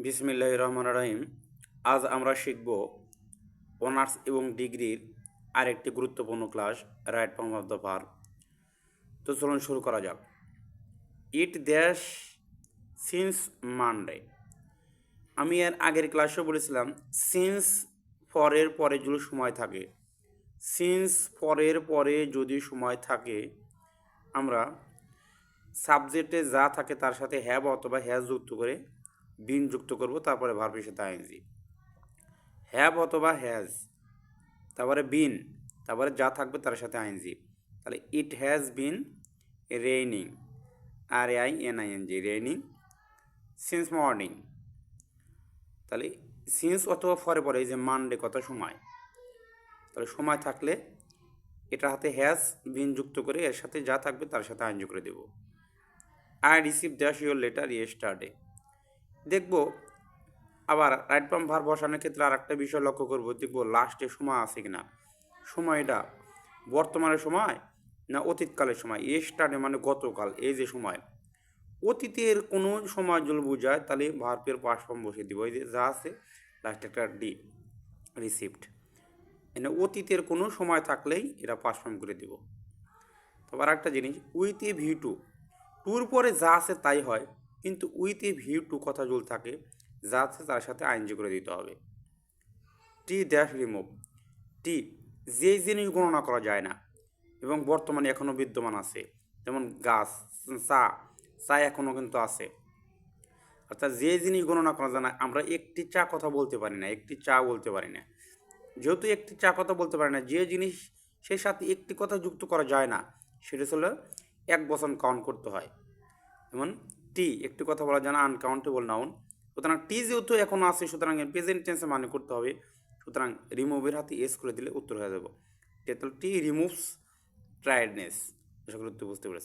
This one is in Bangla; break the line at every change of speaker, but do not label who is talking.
বিসমিল্লাহির রহমানির রহিম। আজ আমরা শিখব অনার্স এবং ডিগ্রির আরেকটি গুরুত্বপূর্ণ class, right form of the verb. তো চলুন শুরু করা যাক। ইট দ্যাশ সিন্স মানডে। আমি এর আগের ক্লাসে বলেছিলাম সিন্স ফরের পরে যদি সময় থাকে, সিন্স ফরের পরে যদি সময় থাকে আমরা সাবজেক্টে যা থাকে তার সাথে হ্যাভ অথবা হ্যাজ যুক্ত করে বিন যুক্ত করব, তারপরে ভার্বের সাথে আইএনজি। হ্যাভ অথবা হ্যাজ, তারপরে বিন, তারপরে যা থাকবে তার সাথে আইএনজি। তাহলে it has been raining, RAINING, raining since morning. তাহলে সিন্স অথবা ফরে পরে এই যে মানডে কত সময়, তাহলে সময় থাকলে এটার হাতে হ্যাজ বিন যুক্ত করে এর সাথে যা থাকবে তার সাথে আইএনজি করে দেব। আই রিসিভ দ্যাশ ইউর লেটার ইয়েস্টারডে। দেখব আবার রাইট ফর্ম ভার্ব বসানোর ক্ষেত্রে আর একটা বিষয় লক্ষ্য করবো, দেখবো লাস্টে সময় আছে কিনা। সময়টা বর্তমানের সময় না অতীতকালের সময়। ইয়েস্টারডে মানে গতকাল, এই যে সময়। অতীতের কোনো সময় যদি বোঝায় তাহলে ভার্বের পাস্ট ফর্ম বসিয়ে দিব, এই যে যা আছে লাস্টে একটা ডি, রিসিভড। মানে অতীতের কোনো সময় থাকলেই এটা পাস্ট ফর্ম করে দিব। তবে আর একটা জিনিস, উইথ এ ভিউ টু, টুর পরে যা আছে তাই হয়, কিন্তু উইথ এ ভিউ টু কথা যদি থাকে যা আছে তার সাথে আইএনজি করে দিতে হবে। টি ড্যাশ রিমুভ। টি যে জিনিস গণনা করা যায় না এবং বর্তমানে এখনও বিদ্যমান আছে, যেমন গাছ, চা, চা এখনও কিন্তু আছে। অর্থাৎ যে জিনিস গণনা করা যায় না, আমরা একটি চা কথা বলতে পারি না, একটি চা বলতে পারি না। যেহেতু একটি চা কথা বলতে পারি না, যে জিনিস সেই সাথে একটি কথা যুক্ত করা যায় না সেটা হলো এক বচন কাউন্ট করতে হয়। যেমন টি একটি কথা বলা যায় না, আনকাউন্টেবল নাউন। সুতরাং টি যেহেতু এখনও আছে, সুতরাং প্রেজেন্ট টেন্সে মানে করতে হবে। সুতরাং রিমুভের হাতে এস করে দিলে উত্তর হয়ে যাব। টি রিমুভস টায়ার্ডনেস। আশা করি বুঝতে পেরেছি।